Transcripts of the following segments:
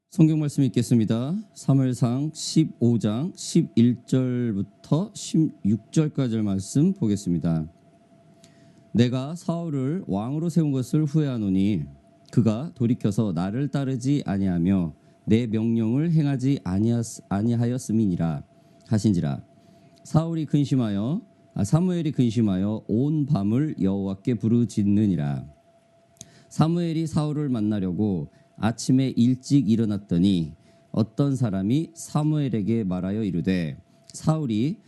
성경 말씀 읽겠습니다. 사무엘상 15장 11절부터 16절까지 말씀 보겠습니다. 내가 사울을 왕으로 세운 것을 후회하노니 그가 돌이켜서 나를 따르지 아니하며 내 명령을 행하지 아니하였음이니라 하신지라. 사무엘이 근심하여 온 밤을 여호와께 부르짖느니라. 사무엘이 사울을 만나려고 아침에 일찍 일어났더니 어떤 사람이 사무엘에게 말하여 이르되 사울이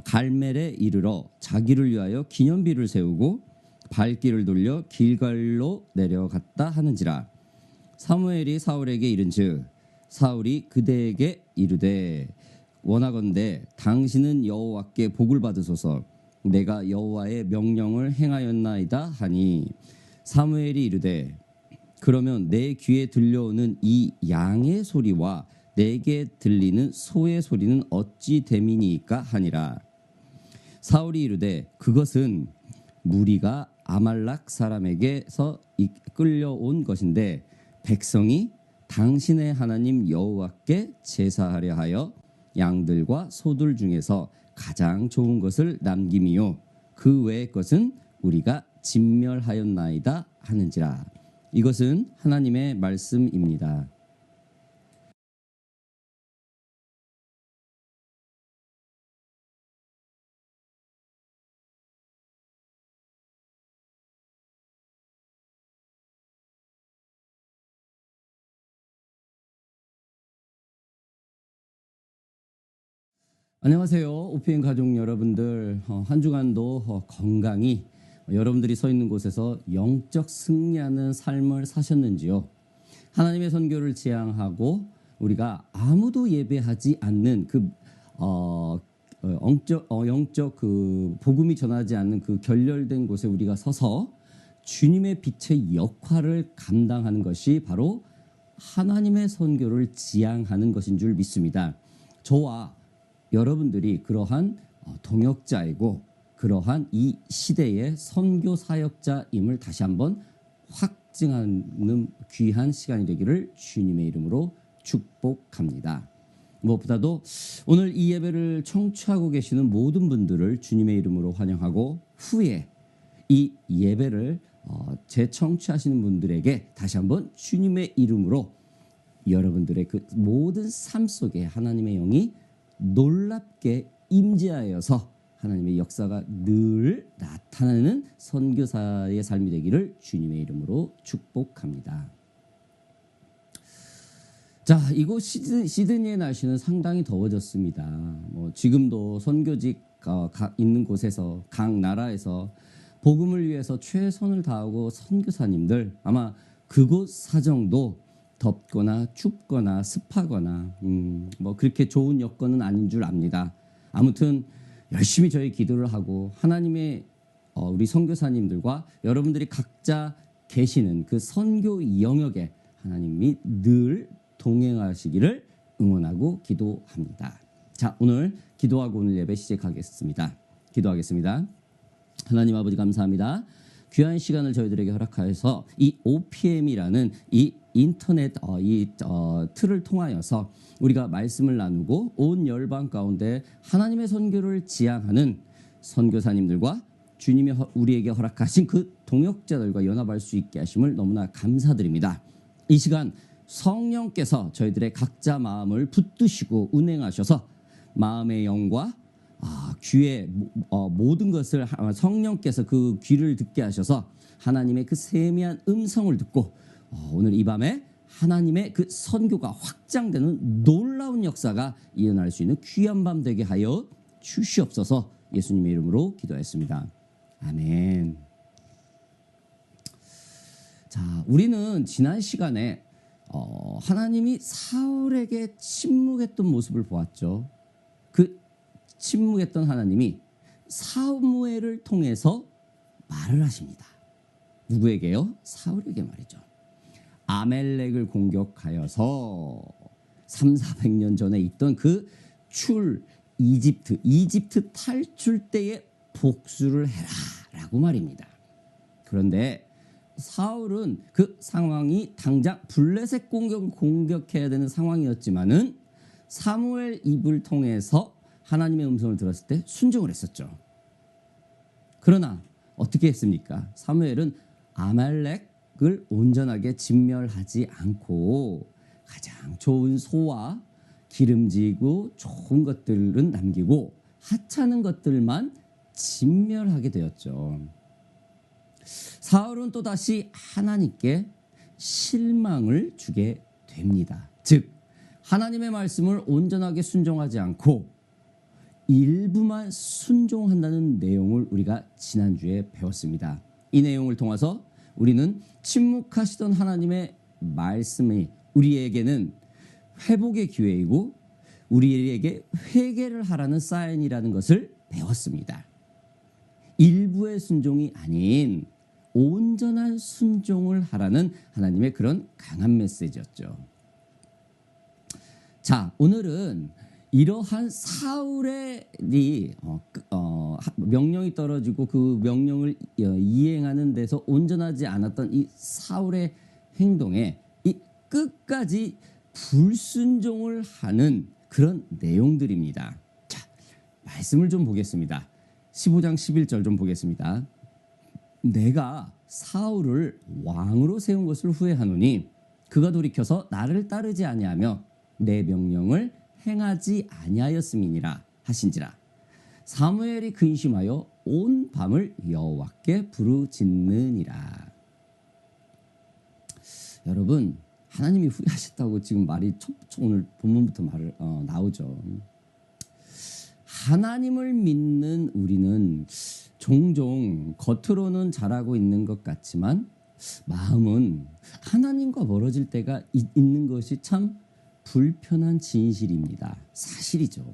갈멜에 이르러 자기를 위하여 기념비를 세우고 발길을 돌려 길갈로 내려갔다 하는지라. 사무엘이 사울에게 이른즉 사울이 그대에게 이르되 원하건대 당신은 여호와께 복을 받으소서. 내가 여호와의 명령을 행하였나이다 하니 사무엘이 이르되 그러면 내 귀에 들려오는 이 양의 소리와 내게 들리는 소의 소리는 어찌 됨이니까 하니라. 사울이 이르되 그것은 무리가 아말락 사람에게서 끌려온 것인데 백성이 당신의 하나님 여호와께 제사하려 하여 양들과 소들 중에서 가장 좋은 것을 남김이요 그 외의 것은 우리가 진멸하였나이다 하는지라. 이것은 하나님의 말씀입니다. 안녕하세요. OPN 가족 여러분들, 한 주간도 건강히 여러분들이 서 있는 곳에서 영적 승리하는 삶을 사셨는지요? 하나님의 선교를 지향하고 우리가 아무도 예배하지 않는 영적 그 복음이 전하지 않는 그 결렬된 곳에 우리가 서서 주님의 빛의 역할을 감당하는 것이 바로 하나님의 선교를 지향하는 것인 줄 믿습니다. 저와 여러분들이 그러한 동역자이고 그러한 이 시대의 선교 사역자임을 다시 한번 확증하는 귀한 시간이 되기를 주님의 이름으로 축복합니다. 무엇보다도 오늘 이 예배를 청취하고 계시는 모든 분들을 주님의 이름으로 환영하고 후에 이 예배를 재청취하시는 분들에게 다시 한번 주님의 이름으로 여러분들의 그 모든 삶 속에 하나님의 영이 놀랍게 임재하여서 하나님의 역사가 늘 나타나는 선교사의 삶이 되기를 주님의 이름으로 축복합니다. 자, 이곳 시드니의 날씨는 상당히 더워졌습니다. 지금도 선교직 있는 곳에서 각 나라에서 복음을 위해서 최선을 다하고 선교사님들 아마 그곳 사정도 덥거나 춥거나 습하거나 그렇게 좋은 여건은 아닌 줄 압니다. 아무튼 열심히 저희 기도를 하고 하나님의 우리 선교사님들과 여러분들이 각자 계시는 그 선교 영역에 하나님이 늘 동행하시기를 응원하고 기도합니다. 자, 오늘 기도하고 오늘 예배 시작하겠습니다. 기도하겠습니다. 하나님 아버지 감사합니다. 귀한 시간을 저희들에게 허락하여서 이 OPM이라는 이 인터넷 틀을 통하여서 우리가 말씀을 나누고 온 열방 가운데 하나님의 선교를 지향하는 선교사님들과 주님이 우리에게 허락하신 그 동역자들과 연합할 수 있게 하심을 너무나 감사드립니다. 이 시간 성령께서 저희들의 각자 마음을 붙드시고 운행하셔서 마음의 영과 귀의 모든 것을 성령께서 그 귀를 듣게 하셔서 하나님의 그 세미한 음성을 듣고 오늘 이 밤에 하나님의 그 선교가 확장되는 놀라운 역사가 일어날 수 있는 귀한 밤 되게 하여 주시옵소서. 예수님의 이름으로 기도했습니다. 아멘. 자, 우리는 지난 시간에 하나님이 사울에게 침묵했던 모습을 보았죠. 그 침묵했던 하나님이 사무엘을 통해서 말을 하십니다. 누구에게요? 사울에게 말이죠. 아멜렉을 공격하여서 300~400년 전에 있던 그 이집트 탈출 때의 복수를 해라 라고 말입니다. 그런데 사울은 그 상황이 당장 블레셋 공격을 공격해야 되는 상황이었지만은 사무엘 입을 통해서 하나님의 음성을 들었을 때 순종을 했었죠. 그러나 어떻게 했습니까? 사무엘은 아말렉을 온전하게 진멸하지 않고 가장 좋은 소와 기름지고 좋은 것들은 남기고 하찮은 것들만 진멸하게 되었죠. 사울은 또다시 하나님께 실망을 주게 됩니다. 즉 하나님의 말씀을 온전하게 순종하지 않고 일부만 순종한다는 내용을 우리가 지난주에 배웠습니다. 이 내용을 통해서 우리는 침묵하시던 하나님의 말씀이 우리에게는 회복의 기회이고 우리에게 회개를 하라는 사인이라는 것을 배웠습니다. 일부의 순종이 아닌 온전한 순종을 하라는 하나님의 그런 강한 메시지였죠. 자, 오늘은 이러한 사울의 명령이 떨어지고 그 명령을 이행하는 데서 온전하지 않았던 이 사울의 행동에 이 끝까지 불순종을 하는 그런 내용들입니다. 자, 말씀을 좀 보겠습니다. 15장 11절 좀 보겠습니다. 내가 사울을 왕으로 세운 것을 후회하노니 그가 돌이켜서 나를 따르지 아니하며 내 명령을 행하지 아니하였음이니라 하신지라. 사무엘이 근심하여 온 밤을 여호와께 부르짖느니라. 여러분, 하나님이 후회하셨다고 지금 말이 오늘 본문부터 나오죠. 하나님을 믿는 우리는 종종 겉으로는 잘하고 있는 것 같지만 마음은 하나님과 멀어질 때가 있는 것이 참 불편한 진실입니다. 사실이죠.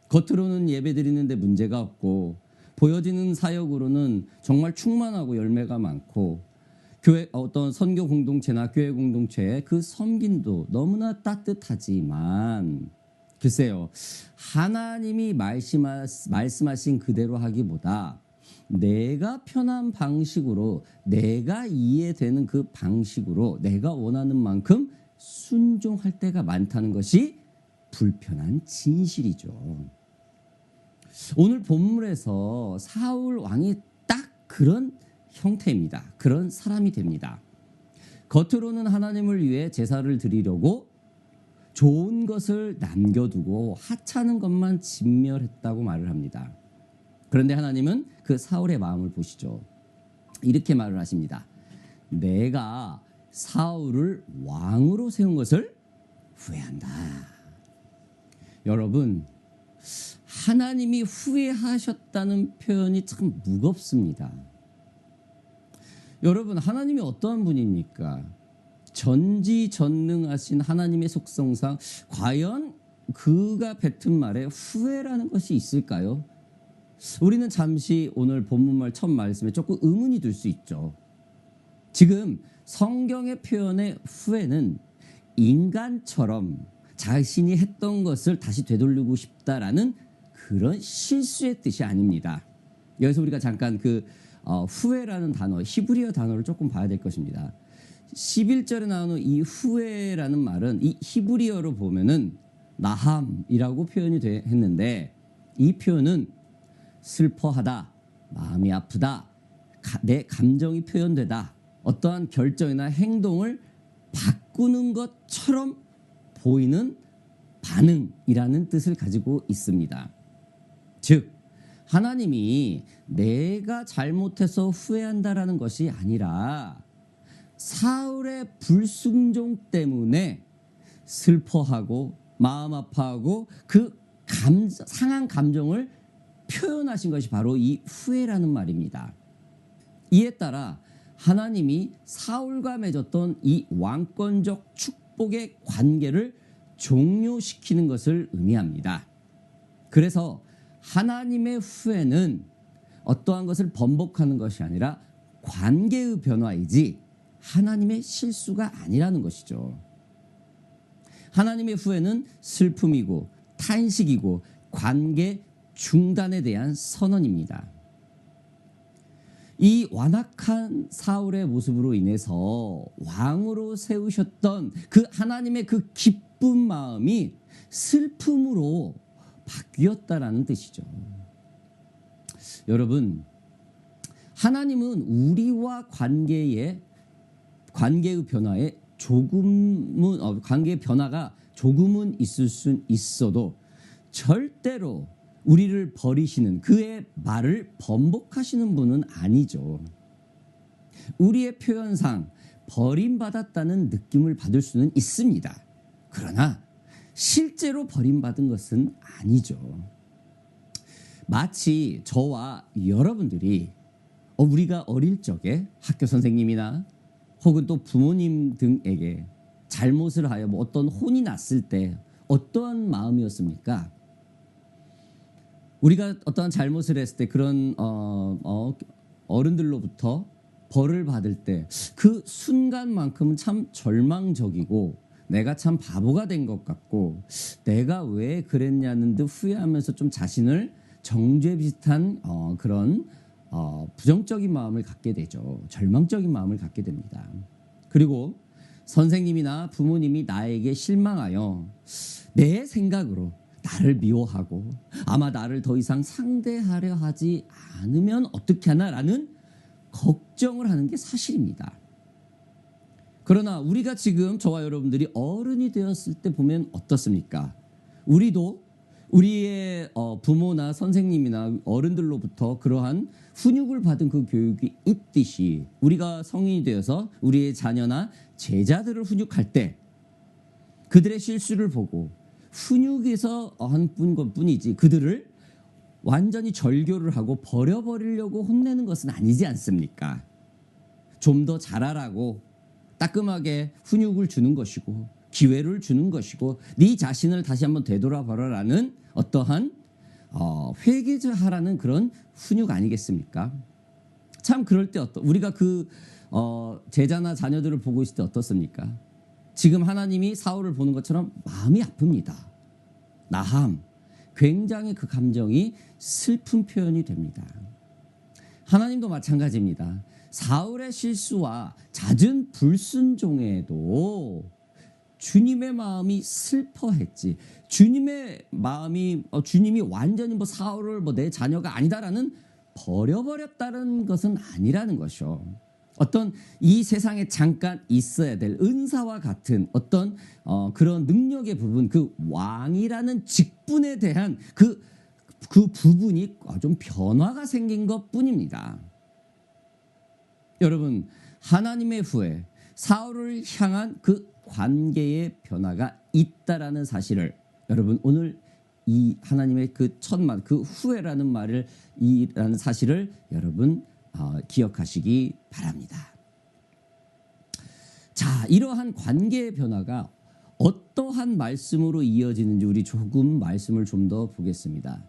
겉으로는 예배드리는데 문제가 없고 보여지는 사역으로는 정말 충만하고 열매가 많고 교회 어떤 선교 공동체나 교회 공동체의 그 섬김도 너무나 따뜻하지만 글쎄요, 하나님이 말씀하신 그대로 하기보다 내가 편한 방식으로 내가 이해되는 그 방식으로 내가 원하는 만큼 순종할 때가 많다는 것이 불편한 진실이죠. 오늘 본문에서 사울 왕이 딱 그런 형태입니다. 그런 사람이 됩니다. 겉으로는 하나님을 위해 제사를 드리려고 좋은 것을 남겨두고 하찮은 것만 진멸했다고 말을 합니다. 그런데 하나님은 그 사울의 마음을 보시죠. 이렇게 말을 하십니다. 내가 사울을 왕으로 세운 것을 후회한다. 여러분, 하나님이 후회하셨다는 표현이 참 무겁습니다. 여러분, 하나님이 어떠한 분입니까? 전지전능하신 하나님의 속성상 과연 그가 뱉은 말에 후회라는 것이 있을까요? 우리는 잠시 오늘 본문말 첫 말씀에 조금 의문이 들 수 있죠. 지금 성경의 표현의 후회는 인간처럼 자신이 했던 것을 다시 되돌리고 싶다라는 그런 실수의 뜻이 아닙니다. 여기서 우리가 잠깐 후회라는 단어, 히브리어 단어를 조금 봐야 될 것입니다. 11절에 나오는 이 후회라는 말은 이 히브리어로 보면은 나함이라고 표현이 했는데 이 표현은 슬퍼하다, 마음이 아프다, 내 감정이 표현되다, 어떠한 결정이나 행동을 바꾸는 것처럼 보이는 반응이라는 뜻을 가지고 있습니다. 즉, 하나님이 내가 잘못해서 후회한다라는 것이 아니라 사울의 불순종 때문에 슬퍼하고 마음 아파하고 그 상한 감정을 표현하신 것이 바로 이 후회라는 말입니다. 이에 따라 하나님이 사울과 맺었던 이 왕권적 축복의 관계를 종료시키는 것을 의미합니다. 그래서 하나님의 후회는 어떠한 것을 번복하는 것이 아니라 관계의 변화이지 하나님의 실수가 아니라는 것이죠. 하나님의 후회는 슬픔이고 탄식이고 관계 중단에 대한 선언입니다. 이 완악한 사울의 모습으로 인해서 왕으로 세우셨던 그 하나님의 그 기쁜 마음이 슬픔으로 바뀌었다라는 뜻이죠. 여러분, 하나님은 우리와 관계의 변화에 관계의 변화가 조금은 있을 수 있어도 절대로 우리를 버리시는 그의 말을 번복하시는 분은 아니죠. 우리의 표현상 버림받았다는 느낌을 받을 수는 있습니다. 그러나 실제로 버림받은 것은 아니죠. 마치 저와 여러분들이 우리가 어릴 적에 학교 선생님이나 혹은 또 부모님 등에게 잘못을 하여 어떤 혼이 났을 때 어떠한 마음이었습니까? 우리가 어떠한 잘못을 했을 때 그런 어른들로부터 벌을 받을 때 그 순간만큼은 참 절망적이고 내가 참 바보가 된 것 같고 내가 왜 그랬냐는 듯 후회하면서 좀 자신을 정죄 비슷한 그런 부정적인 마음을 갖게 되죠. 절망적인 마음을 갖게 됩니다. 그리고 선생님이나 부모님이 나에게 실망하여 내 생각으로 나를 미워하고 아마 나를 더 이상 상대하려 하지 않으면 어떻게 하나라는 걱정을 하는 게 사실입니다. 그러나 우리가 지금 저와 여러분들이 어른이 되었을 때 보면 어떻습니까? 우리도 우리의 부모나 선생님이나 어른들로부터 그러한 훈육을 받은 그 교육이 있듯이 우리가 성인이 되어서 우리의 자녀나 제자들을 훈육할 때 그들의 실수를 보고 훈육에서 한 것뿐이지 그들을 완전히 절교를 하고 버려버리려고 혼내는 것은 아니지 않습니까? 좀 더 잘하라고 따끔하게 훈육을 주는 것이고 기회를 주는 것이고 네 자신을 다시 한번 되돌아보라라는 어떠한 회개하라는 그런 훈육 아니겠습니까? 참 그럴 때 우리가 그 제자나 자녀들을 보고 있을 때 어떻습니까? 지금 하나님이 사울을 보는 것처럼 마음이 아픕니다. 나함, 굉장히 그 감정이 슬픈 표현이 됩니다. 하나님도 마찬가지입니다. 사울의 실수와 잦은 불순종에도 주님의 마음이 슬퍼했지. 주님의 마음이 주님이 완전히 사울을 내 자녀가 아니다라는 버려버렸다는 것은 아니라는 것이요. 어떤 이 세상에 잠깐 있어야 될 은사와 같은 어떤 그런 능력의 부분, 그 왕이라는 직분에 대한 그 부분이 좀 변화가 생긴 것뿐입니다. 여러분, 하나님의 후에 사울을 향한 그 관계의 변화가 있다라는 사실을 여러분 오늘 이 하나님의 그 첫말 그 후회라는 말을 이라는 사실을 여러분 기억하시기 바랍니다. 자, 이러한 관계의 변화가 어떠한 말씀으로 이어지는지 우리 조금 말씀을 좀 더 보겠습니다.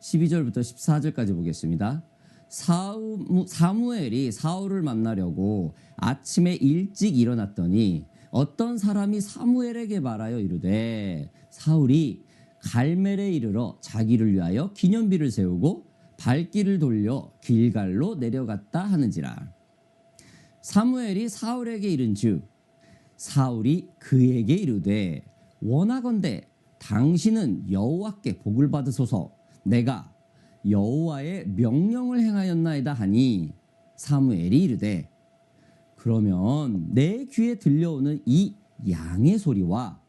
12절부터 14절까지 보겠습니다. 사무엘이 사울을 만나려고 아침에 일찍 일어났더니 어떤 사람이 사무엘에게 말하여 이르되 사울이 갈멜에 이르러 자기를 위하여 기념비를 세우고 발길을 돌려 길갈로 내려갔다 하는지라. 사무엘이 사울에게 이른즉 사울이 그에게 이르되 원하건대 당신은 여호와께 복을 받으소서 내가 여호와의 명령을 행하였나이다 하니 사무엘이 이르되 그러면 내 귀에 들려오는 이 양의 소리와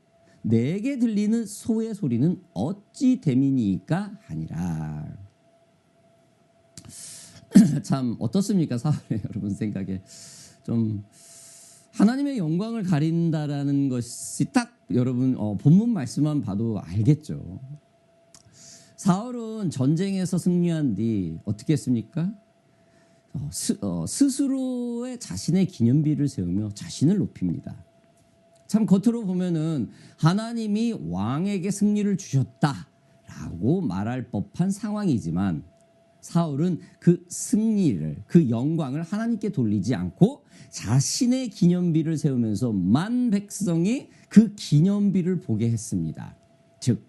내게 들리는 소의 소리는 어찌 됨이니까 하니라. 참 어떻습니까? 사울의 여러분 생각에 좀 하나님의 영광을 가린다라는 것이 딱 여러분 본문 말씀만 봐도 알겠죠. 사울은 전쟁에서 승리한 뒤 어떻게 했습니까? 스스로의 자신의 기념비를 세우며 자신을 높입니다. 참 겉으로 보면은 하나님이 왕에게 승리를 주셨다라고 말할 법한 상황이지만 사울은 그 승리를 그 영광을 하나님께 돌리지 않고 자신의 기념비를 세우면서 만 백성이 그 기념비를 보게 했습니다. 즉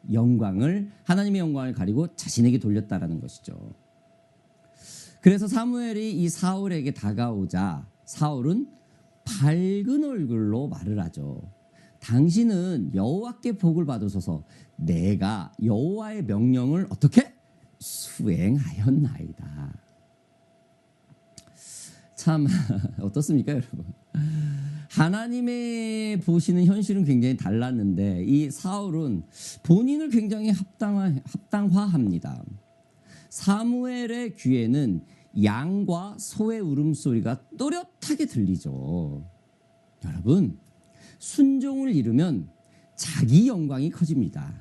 하나님의 영광을 가리고 자신에게 돌렸다라는 것이죠. 그래서 사무엘이 이 사울에게 다가오자 사울은 밝은 얼굴로 말을 하죠. 당신은 여호와께 복을 받으소서. 내가 여호와의 명령을 어떻게 수행하였나이다. 참 어떻습니까, 여러분? 하나님의 보시는 현실은 굉장히 달랐는데 이 사울은 본인을 굉장히 합당화합니다. 사무엘의 귀에는 양과 소의 울음소리가 또렷하게 들리죠. 여러분, 순종을 이루면 자기 영광이 커집니다.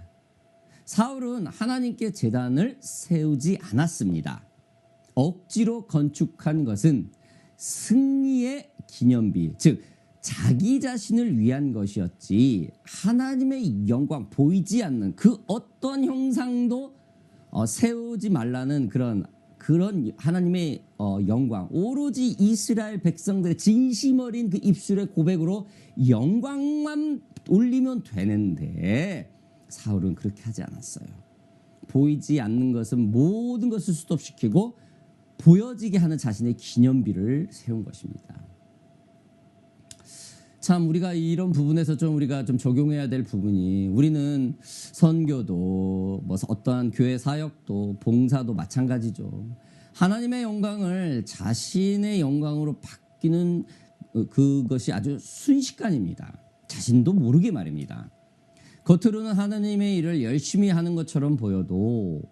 사울은 하나님께 제단을 세우지 않았습니다. 억지로 건축한 것은 승리의 기념비, 즉 자기 자신을 위한 것이었지 하나님의 영광, 보이지 않는 그 어떤 형상도 세우지 말라는 그런 하나님의 영광, 오로지 이스라엘 백성들의 진심 어린 그 입술의 고백으로 영광만 올리면 되는데 사울은 그렇게 하지 않았어요. 보이지 않는 것은 모든 것을 스톱시키고 보여지게 하는 자신의 기념비를 세운 것입니다. 참 우리가 이런 부분에서 우리가 좀 적용해야 될 부분이, 우리는 선교도 뭐 어떠한 교회 사역도 봉사도 마찬가지죠. 하나님의 영광을 자신의 영광으로 바뀌는 그것이 아주 순식간입니다. 자신도 모르게 말입니다. 겉으로는 하나님의 일을 열심히 하는 것처럼 보여도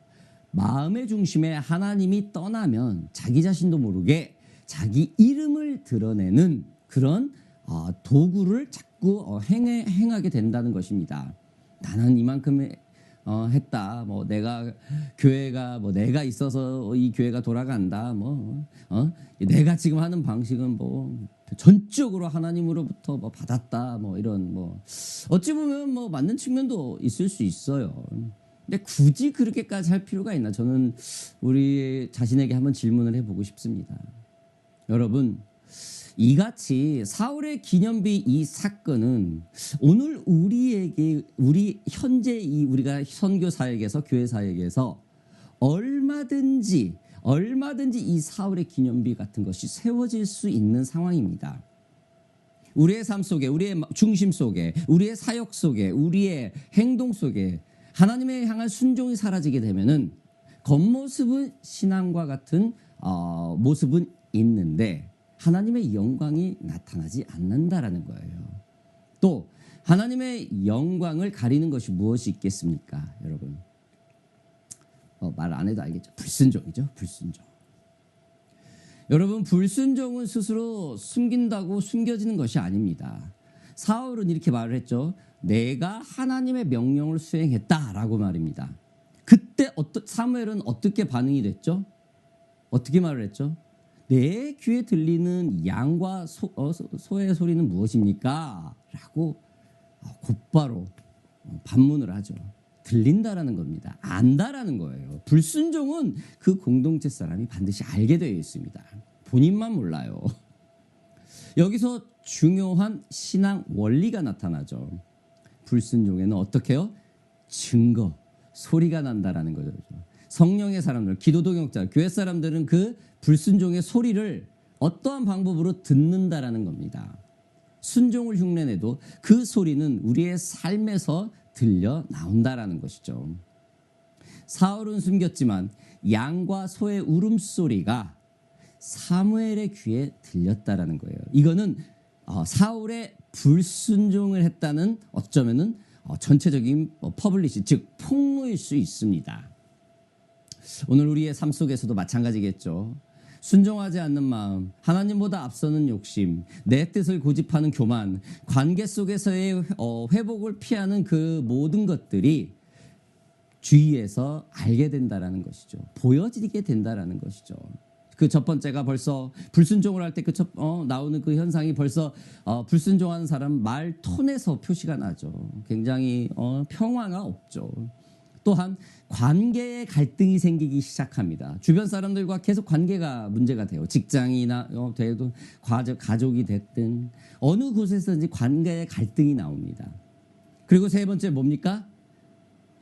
마음의 중심에 하나님이 떠나면 자기 자신도 모르게 자기 이름을 드러내는 그런 도구를 자꾸 행하게 된다는 것입니다. 나는 이만큼 했다. 뭐 내가 교회가 뭐 내가 있어서 이 교회가 돌아간다. 내가 지금 하는 방식은 뭐 전적으로 하나님으로부터 뭐 받았다. 뭐 이런 어찌 보면 뭐 맞는 측면도 있을 수 있어요. 근데 굳이 그렇게까지 할 필요가 있나? 저는 우리 자신에게 한번 질문을 해보고 싶습니다. 여러분, 이같이 사울의 기념비 이 사건은 오늘 우리 현재 우리가 선교 사역에서 교회 사역에서 얼마든지 이 사울의 기념비 같은 것이 세워질 수 있는 상황입니다. 우리의 삶 속에, 우리의 중심 속에, 우리의 사역 속에, 우리의 행동 속에 하나님의 향한 순종이 사라지게 되면은 겉모습은 신앙과 같은 모습은 있는데 하나님의 영광이 나타나지 않는다라는 거예요. 또 하나님의 영광을 가리는 것이 무엇이 있겠습니까, 여러분? 말 안 해도 알겠죠. 불순종이죠. 불순종. 여러분, 불순종은 스스로 숨긴다고 숨겨지는 것이 아닙니다. 사울은 이렇게 말을 했죠. 내가 하나님의 명령을 수행했다라고 말입니다. 그때 사무엘은 어떻게 반응이 됐죠? 어떻게 말을 했죠? 내 귀에 들리는 양과 소의 소리는 무엇입니까? 라고 곧바로 반문을 하죠. 들린다라는 겁니다. 안다라는 거예요. 불순종은 그 공동체 사람이 반드시 알게 되어 있습니다. 본인만 몰라요. 여기서 중요한 신앙 원리가 나타나죠. 불순종에는 어떻게 해요? 증거, 소리가 난다라는 거죠. 성령의 사람들, 기도 동역자, 교회 사람들은 그 불순종의 소리를 어떠한 방법으로 듣는다라는 겁니다. 순종을 흉내내도 그 소리는 우리의 삶에서 들려 나온다라는 것이죠. 사울은 숨겼지만 양과 소의 울음소리가 사무엘의 귀에 들렸다라는 거예요. 이거는 사울의 불순종을 했다는 어쩌면은 전체적인 퍼블리시, 즉 폭로일 수 있습니다. 오늘 우리의 삶 속에서도 마찬가지겠죠. 순종하지 않는 마음, 하나님보다 앞서는 욕심, 내 뜻을 고집하는 교만, 관계 속에서의 회복을 피하는 그 모든 것들이 주위에서 알게 된다라는 것이죠. 보여지게 된다라는 것이죠. 그 첫 번째가 벌써 불순종을 할 때 나오는 그 현상이 벌써 불순종하는 사람 말 톤에서 표시가 나죠. 굉장히 평화가 없죠. 또한 관계에 갈등이 생기기 시작합니다. 주변 사람들과 계속 관계가 문제가 돼요. 직장이나 돼도 가족이 됐든 어느 곳에서든지 관계에 갈등이 나옵니다. 그리고 세 번째 뭡니까?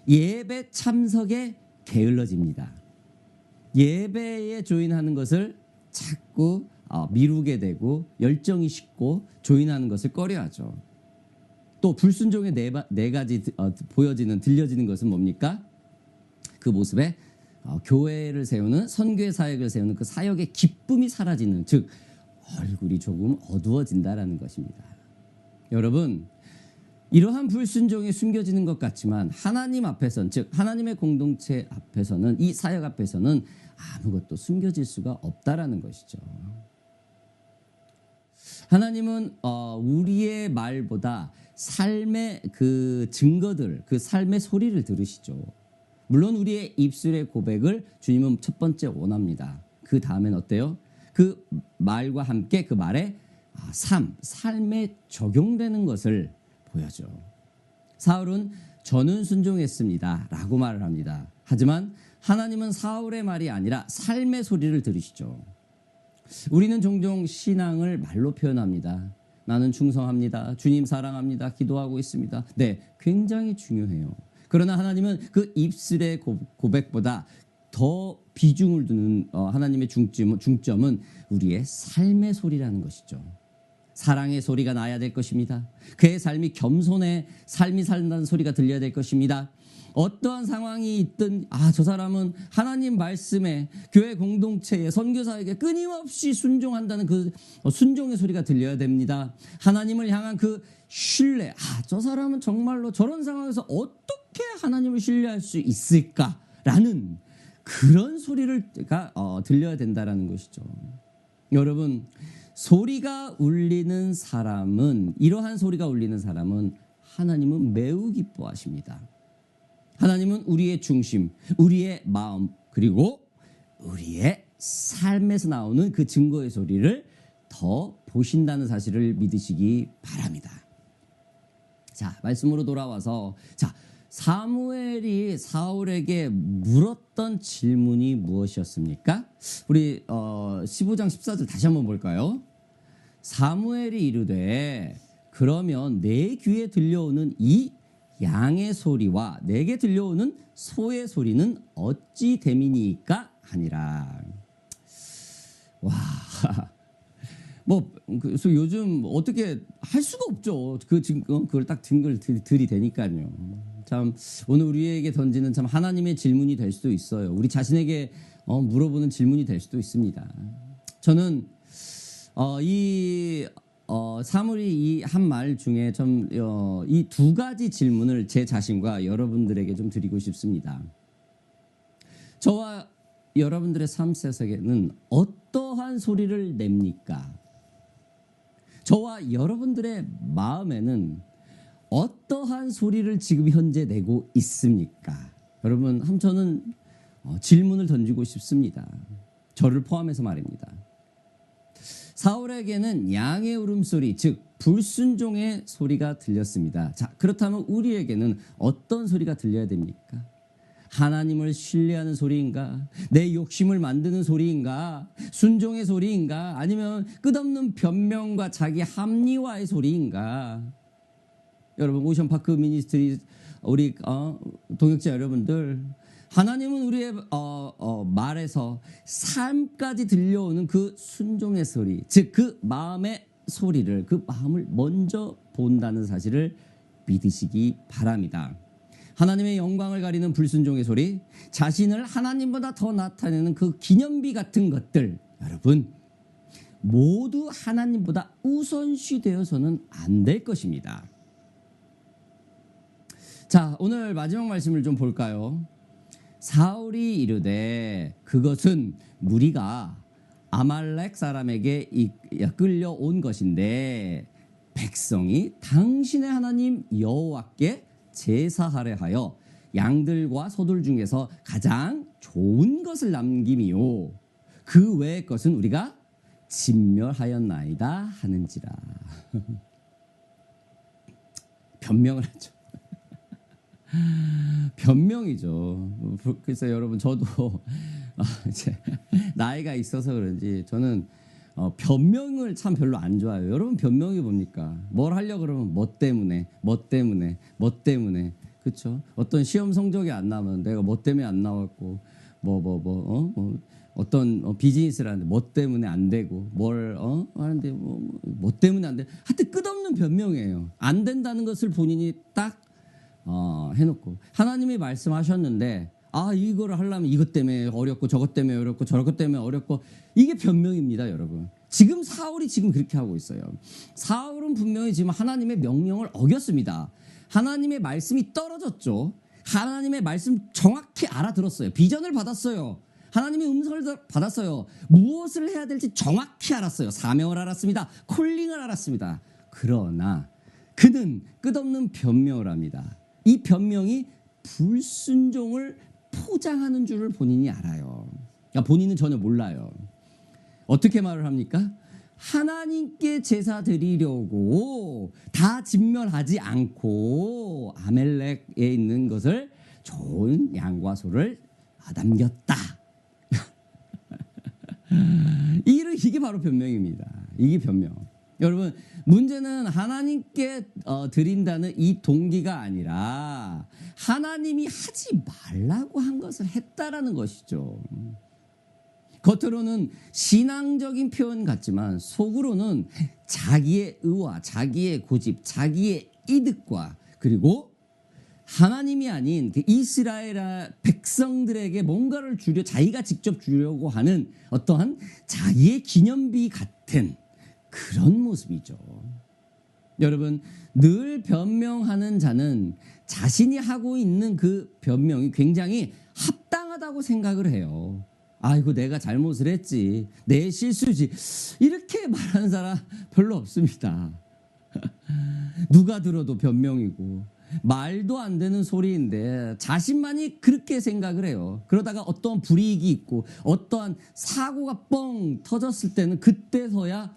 예배 참석에 게을러집니다. 예배에 조인하는 것을 자꾸 미루게 되고 열정이 식고 조인하는 것을 꺼려하죠. 또 불순종의 네 가지 들려지는 것은 뭡니까? 그 모습에 교회를 세우는 선교의 사역을 세우는 그 사역의 기쁨이 사라지는, 즉 얼굴이 조금 어두워진다라는 것입니다. 여러분, 이러한 불순종이 숨겨지는 것 같지만 하나님 앞에서는, 즉 하나님의 공동체 앞에서는, 이 사역 앞에서는 아무것도 숨겨질 수가 없다라는 것이죠. 하나님은 우리의 말보다 삶의 그 증거들, 그 삶의 소리를 들으시죠. 물론 우리의 입술의 고백을 주님은 첫 번째 원합니다. 그 다음엔 어때요? 그 말과 함께 그 말에 삶에 적용되는 것을 보여줘. 사울은 저는 순종했습니다 라고 말을 합니다. 하지만 하나님은 사울의 말이 아니라 삶의 소리를 들으시죠. 우리는 종종 신앙을 말로 표현합니다. 나는 충성합니다. 주님 사랑합니다. 기도하고 있습니다. 네, 굉장히 중요해요. 그러나 하나님은 그 입술의 고백보다 더 비중을 두는 하나님의 중점은 우리의 삶의 소리라는 것이죠. 사랑의 소리가 나야 될 것입니다. 그의 삶이 겸손의 삶이 산다는 소리가 들려야 될 것입니다. 어떠한 상황이 있든 저 사람은 하나님 말씀에, 교회 공동체에, 선교사에게 끊임없이 순종한다는 그 순종의 소리가 들려야 됩니다. 하나님을 향한 그 신뢰, 저 사람은 정말로 저런 상황에서 어떻게 하나님을 신뢰할 수 있을까라는 그런 소리를 들려야 된다라는 것이죠. 여러분, 소리가 울리는 사람은, 이러한 소리가 울리는 사람은 하나님은 매우 기뻐하십니다. 하나님은 우리의 중심, 우리의 마음, 그리고 우리의 삶에서 나오는 그 증거의 소리를 더 보신다는 사실을 믿으시기 바랍니다. 자, 말씀으로 돌아와서, 사무엘이 사울에게 물었던 질문이 무엇이었습니까? 우리 15장 14절 다시 한번 볼까요? 사무엘이 이르되 그러면 내 귀에 들려오는 이 양의 소리와 내게 들려오는 소의 소리는 어찌 됨이니까 하니라. 와, 그래서 요즘 어떻게 할 수가 없죠. 그걸 딱 증거를 들이대니까요. 참, 오늘 우리에게 던지는 참 하나님의 질문이 될 수도 있어요. 우리 자신에게 물어보는 질문이 될 수도 있습니다. 저는 사무엘이 이 한 말 중에 좀 이 두 가지 질문을 제 자신과 여러분들에게 좀 드리고 싶습니다. 저와 여러분들의 삶 속에는 어떠한 소리를 냅니까? 저와 여러분들의 마음에는 어떠한 소리를 지금 현재 내고 있습니까? 여러분, 저는 질문을 던지고 싶습니다. 저를 포함해서 말입니다. 사울에게는 양의 울음소리, 즉 불순종의 소리가 들렸습니다. 자, 그렇다면 우리에게는 어떤 소리가 들려야 됩니까? 하나님을 신뢰하는 소리인가? 내 욕심을 만드는 소리인가? 순종의 소리인가? 아니면 끝없는 변명과 자기 합리화의 소리인가? 여러분, 오션파크 미니스트리 우리 동역자 여러분들, 하나님은 우리의 말에서 삶까지 들려오는 그 순종의 소리, 즉 그 마음의 소리를, 그 마음을 먼저 본다는 사실을 믿으시기 바랍니다. 하나님의 영광을 가리는 불순종의 소리, 자신을 하나님보다 더 나타내는 그 기념비 같은 것들, 여러분 모두 하나님보다 우선시 되어서는 안 될 것입니다. 자, 오늘 마지막 말씀을 좀 볼까요? 사울이 이르되 그것은 무리가 아말렉 사람에게 끌려온 것인데 백성이 당신의 하나님 여호와께 제사하려 하여 양들과 소들 중에서 가장 좋은 것을 남김이요 그 외의 것은 우리가 진멸하였나이다 하는지라. 변명을 하죠. 변명이죠. 그래서 여러분, 저도 이제 나이가 있어서 그런지 저는 변명을 참 별로 안 좋아해요. 여러분, 변명이 뭡니까? 뭘 하려고 그러면 뭐 때문에 그렇죠? 어떤 시험 성적이 안 나오면 내가 뭐 때문에 안 나왔고, 어떤 비즈니스를 하는데 뭐 때문에 안 되고 뭘 하는데 뭐 때문에 안 돼. 하여튼 끝없는 변명이에요. 안 된다는 것을 본인이 딱 해놓고 하나님이 말씀하셨는데 이거를 하려면 이것 때문에 어렵고 저것 때문에 어렵고 저것 때문에 어렵고 이게 변명입니다, 여러분. 지금 사울이 지금 그렇게 하고 있어요. 사울은 분명히 지금 하나님의 명령을 어겼습니다. 하나님의 말씀이 떨어졌죠. 하나님의 말씀 정확히 알아들었어요. 비전을 받았어요. 하나님의 음성을 받았어요. 무엇을 해야 될지 정확히 알았어요. 사명을 알았습니다. 콜링을 알았습니다. 그러나 그는 끝없는 변명을 합니다. 이 변명이 불순종을 포장하는 줄을 본인이 알아요. 그러니까 본인은 전혀 몰라요. 어떻게 말을 합니까? 하나님께 제사 드리려고 다 진멸하지 않고 아멜렉에 있는 것을 좋은 양과 소를 남겼다. 이게 바로 변명입니다. 이게 변명. 여러분, 문제는 하나님께 드린다는 이 동기가 아니라 하나님이 하지 말라고 한 것을 했다라는 것이죠. 겉으로는 신앙적인 표현 같지만 속으로는 자기의 의와 자기의 고집, 자기의 이득과 그리고 하나님이 아닌 그 이스라엘 백성들에게 뭔가를 자기가 직접 주려고 하는 어떠한 자기의 기념비 같은 그런 모습이죠. 여러분, 늘 변명하는 자는 자신이 하고 있는 그 변명이 굉장히 합당하다고 생각을 해요. 아이고, 내가 잘못을 했지, 내 실수지, 이렇게 말하는 사람 별로 없습니다. 누가 들어도 변명이고 말도 안 되는 소리인데 자신만이 그렇게 생각을 해요. 그러다가 어떠한 불이익이 있고 어떠한 사고가 뻥 터졌을 때는 그때서야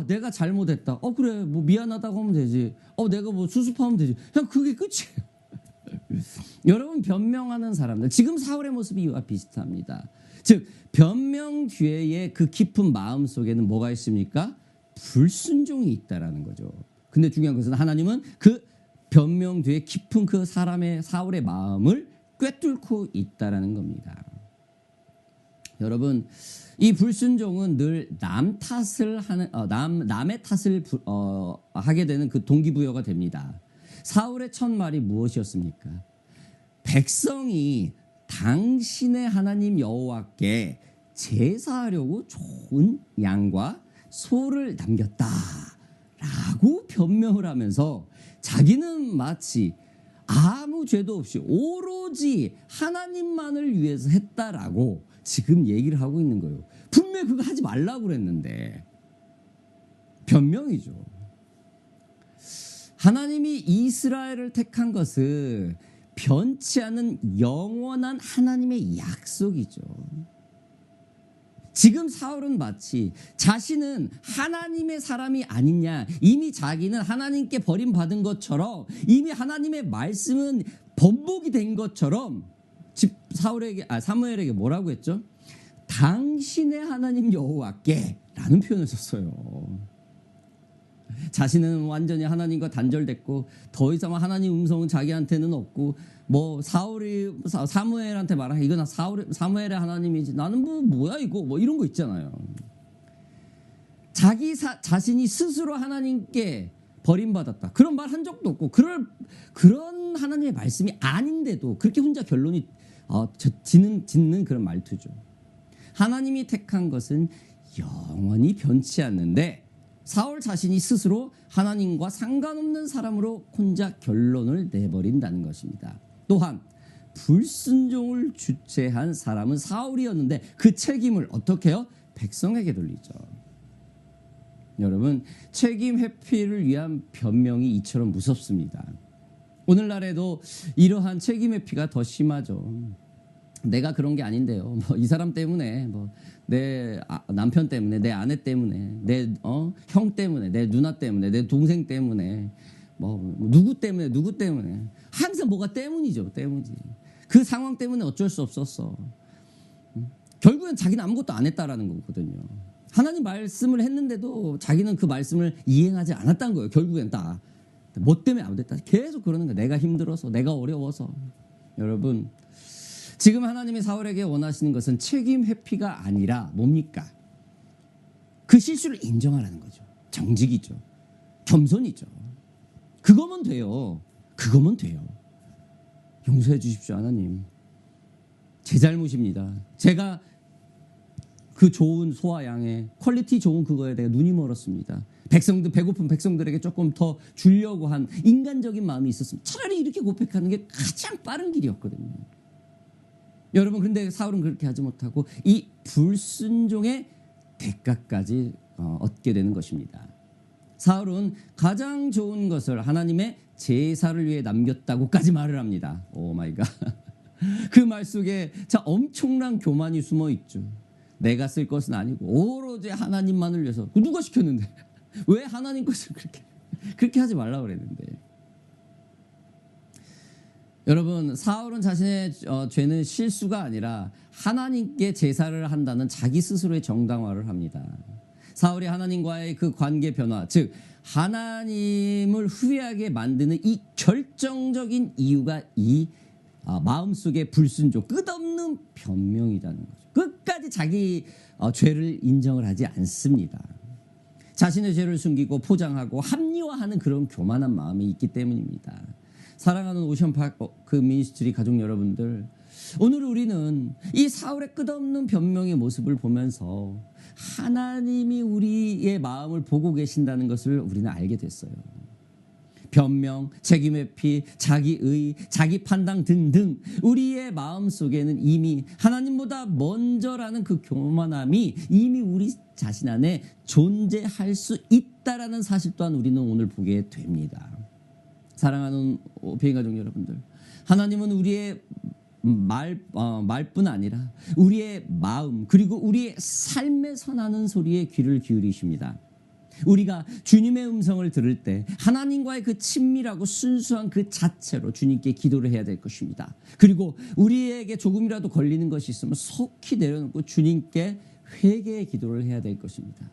내가 잘못했다. 그래, 뭐 미안하다고 하면 되지. 내가 뭐 수습하면 되지. 그냥 그게 끝이에요. 여러분, 변명하는 사람들, 지금 사울의 모습이 이와 비슷합니다. 즉, 변명 뒤에 그 깊은 마음 속에는 뭐가 있습니까? 불순종이 있다라는 거죠. 근데 중요한 것은 하나님은 그 변명 뒤에 깊은 그 사울의 마음을 꿰뚫고 있다라는 겁니다. 여러분, 이 불순종은 늘 남의 탓을 하게 되는 그 동기부여가 됩니다. 사울의 첫 말이 무엇이었습니까? 백성이 당신의 하나님 여호와께 제사하려고 좋은 양과 소를 남겼다라고 변명을 하면서 자기는 마치 아무 죄도 없이 오로지 하나님만을 위해서 했다라고 지금 얘기를 하고 있는 거예요. 분명히 그거 하지 말라고 그랬는데 변명이죠. 하나님이 이스라엘을 택한 것은 변치 않은 영원한 하나님의 약속이죠. 지금 사울은 마치 자신은 하나님의 사람이 아니냐, 이미 자기는 하나님께 버림받은 것처럼, 이미 하나님의 말씀은 번복이 된 것처럼 사무엘에게 뭐라고 했죠? 당신의 하나님 여호와께 라는 표현을 썼어요. 자신은 완전히 하나님과 단절됐고 더 이상 하나님 음성은 자기한테는 없고, 뭐 사무엘한테 말하 이거 나 사무엘의 하나님이지, 나는 뭐야 이거, 뭐 이런 거 있잖아요. 자신이 스스로 하나님께 버림받았다, 그런 말 한 적도 없고 그런 하나님의 말씀이 아닌데도 그렇게 혼자 결론이 짓는 그런 말투죠. 하나님이 택한 것은 영원히 변치 않는데 사울 자신이 스스로 하나님과 상관없는 사람으로 혼자 결론을 내버린다는 것입니다. 또한 불순종을 주체한 사람은 사울이었는데 그 책임을 어떻게 해요? 백성에게 돌리죠. 여러분, 책임 회피를 위한 변명이 이처럼 무섭습니다. 오늘날에도 이러한 책임 회피가 더 심하죠. 내가 그런 게 아닌데요, 이 사람 때문에, 내 남편 때문에, 내 아내 때문에, 내 형 때문에, 내 누나 때문에, 내 동생 때문에, 누구 때문에 항상 뭐가 때문이죠. 때문이지. 그 상황 때문에 어쩔 수 없었어. 결국엔 자기는 아무것도 안 했다라는 거거든요. 하나님 말씀을 했는데도 자기는 그 말씀을 이행하지 않았다는 거예요. 결국엔 다 뭐 때문에 안 됐다, 계속 그러는 거예요. 내가 힘들어서, 내가 어려워서. 여러분, 지금 하나님이 사울에게 원하시는 것은 책임 회피가 아니라 뭡니까? 그 실수를 인정하라는 거죠. 정직이죠. 겸손이죠. 그거면 돼요. 그거면 돼요. 용서해 주십시오, 하나님. 제 잘못입니다. 제가 그 좋은 소와 양의 퀄리티 좋은 그거에 대해 눈이 멀었습니다. 배고픈 백성들에게 조금 더 주려고 한 인간적인 마음이 있었습니다. 차라리 이렇게 고백하는 게 가장 빠른 길이었거든요. 여러분, 그런데 사울은 그렇게 하지 못하고 이 불순종의 대가까지 얻게 되는 것입니다. 사울은 가장 좋은 것을 하나님의 제사를 위해 남겼다고까지 말을 합니다. 오 마이 갓. 그 말 속에 엄청난 교만이 숨어 있죠. 내가 쓸 것은 아니고 오로지 하나님만을 위해서. 누가 시켰는데? 왜 하나님 것을 그렇게 하지 말라고 그랬는데. 여러분, 사울은 자신의 죄는 실수가 아니라 하나님께 제사를 한다는 자기 스스로의 정당화를 합니다. 사울이 하나님과의 그 관계 변화, 즉 하나님을 후회하게 만드는 이 결정적인 이유가 이 마음속의 불순종, 끝없는 변명이라는 거죠. 끝까지 자기 죄를 인정을 하지 않습니다. 자신의 죄를 숨기고 포장하고 합리화하는 그런 교만한 마음이 있기 때문입니다. 사랑하는 오션파크 미니스트리 가족 여러분들, 오늘 우리는 이 사울의 끝없는 변명의 모습을 보면서 하나님이 우리의 마음을 보고 계신다는 것을 우리는 알게 됐어요. 변명, 책임회피, 자기의, 자기 판단 등등 우리의 마음 속에는 이미 하나님보다 먼저라는 그 교만함이 이미 우리 자신 안에 존재할 수 있다라는 사실 또한 우리는 오늘 보게 됩니다. 사랑하는 비행가족 여러분들, 하나님은 우리의 말뿐 아니라 우리의 마음 그리고 우리의 삶에서 나는 소리에 귀를 기울이십니다. 우리가 주님의 음성을 들을 때 하나님과의 그 친밀하고 순수한 그 자체로 주님께 기도를 해야 될 것입니다. 그리고 우리에게 조금이라도 걸리는 것이 있으면 속히 내려놓고 주님께 회개의 기도를 해야 될 것입니다.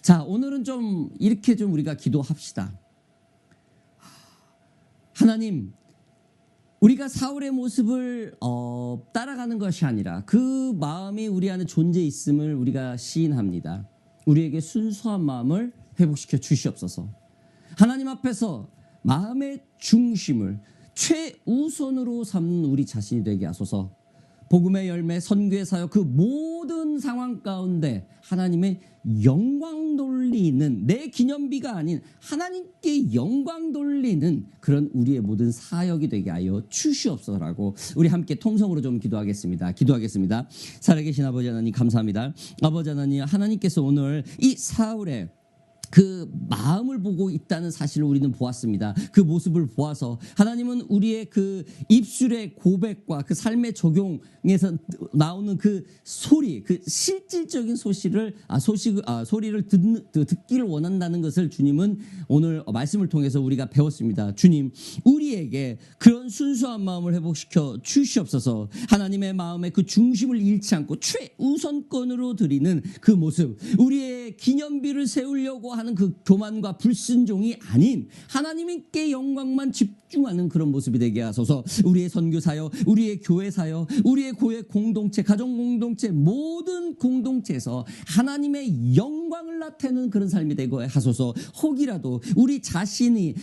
자, 오늘은 좀 이렇게 좀 우리가 기도합시다. 하나님, 우리가 사울의 모습을 따라가는 것이 아니라 그 마음이 우리 안에 존재 있음을 우리가 시인합니다. 우리에게 순수한 마음을 회복시켜 주시옵소서. 하나님 앞에서 마음의 중심을 최우선으로 삼는 우리 자신이 되게 하소서. 복음의 열매, 선교의 사역, 그 모든 상황 가운데 하나님의 영광 돌리는, 내 기념비가 아닌 하나님께 영광 돌리는 그런 우리의 모든 사역이 되게 하여 주시옵소서라고 우리 함께 통성으로 좀 기도하겠습니다. 살아계신 아버지 하나님 감사합니다. 아버지 하나님, 하나님께서 오늘 이 사울의 그 마음을 보고 있다는 사실을 우리는 보았습니다. 그 모습을 보아서 하나님은 우리의 그 입술의 고백과 그 삶의 적용에서 나오는 그 소리, 그 실질적인 소리를 듣기를 원한다는 것을 주님은 오늘 말씀을 통해서 우리가 배웠습니다. 주님, 우리에게 그런 순수한 마음을 회복시켜 주시옵소서. 하나님의 마음의 그 중심을 잃지 않고 최우선권으로 드리는 그 모습, 우리의 기념비를 세우려고 하는 그 교만과 불순종이 아닌 하나님께 영광만 집중하는 그런 모습이 되게 하소서. 우리의 선교사역, 우리의 교회사역, 우리의 교회 공동체, 가정 공동체, 모든 공동체에서 하나님의 영광을 나타내는 그런 삶이 되게 하소서. 혹이라도 우리 자신이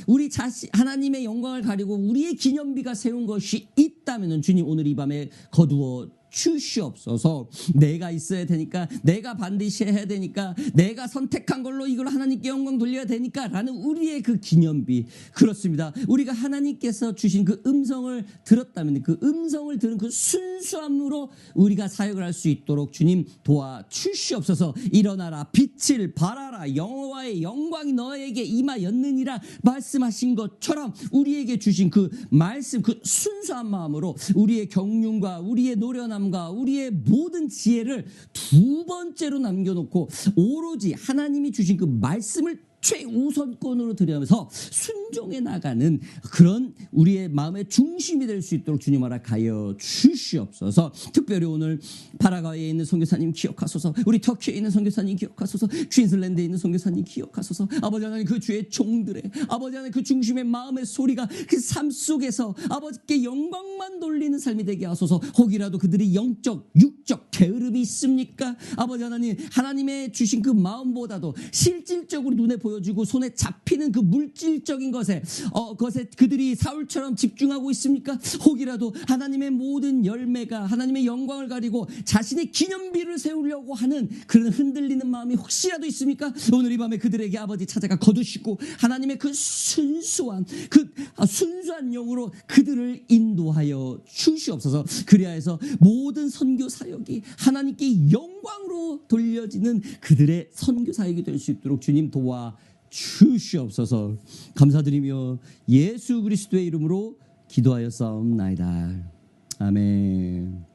하나님의 영광을 가리고 우리의 기념비가 세운 것이 있다면 주님, 오늘 이 밤에 거두어 주시옵소서. 내가 있어야 되니까, 내가 반드시 해야 되니까, 내가 선택한 걸로 이걸 하나님께 영광 돌려야 되니까 라는 우리의 그 기념비, 그렇습니다. 우리가 하나님께서 주신 그 음성을 들었다면 그 음성을 들은 그 순수함으로 우리가 사역을 할 수 있도록 주님 도와주시옵소서. 일어나라, 빛을 발하라, 여호와의 영광이 너에게 임하였느니라 말씀하신 것처럼 우리에게 주신 그 말씀, 그 순수한 마음으로 우리의 경륜과 우리의 노련함, 우리의 모든 지혜를 두 번째로 남겨놓고 오로지 하나님이 주신 그 말씀을 최우선권으로 드려면서 순종해 나가는 그런 우리의 마음의 중심이 될 수 있도록 주님 허락하여 주시옵소서. 특별히 오늘 파라과이에 있는 선교사님 기억하소서. 우리 터키에 있는 선교사님 기억하소서. 퀸슬랜드에 있는 선교사님 기억하소서. 아버지 하나님 그 주의 종들의 아버지 하나님 그 중심의 마음의 소리가 그 삶 속에서 아버지께 영광만 돌리는 삶이 되게 하소서. 혹이라도 그들이 영적 육적 게으름이 있습니까? 아버지 하나님 하나님의 주신 그 마음보다도 실질적으로 눈에 보여지고 손에 잡히는 그 물질적인 것에 그들이 사울처럼 집중하고 있습니까? 혹이라도 하나님의 모든 열매가 하나님의 영광을 가리고 자신의 기념비를 세우려고 하는 그런 흔들리는 마음이 혹시라도 있습니까? 오늘 이 밤에 그들에게 아버지 찾아가 거두시고 하나님의 그 순수한 영으로 그들을 인도하여 주시옵소서. 그리하여서 모든 선교 사역이 하나님께 영광으로 돌려지는 그들의 선교 사역이 될 수 있도록 주님 도와 주시옵소서. 감사드리며 예수 그리스도의 이름으로 기도하여 싸움나이다. 아멘.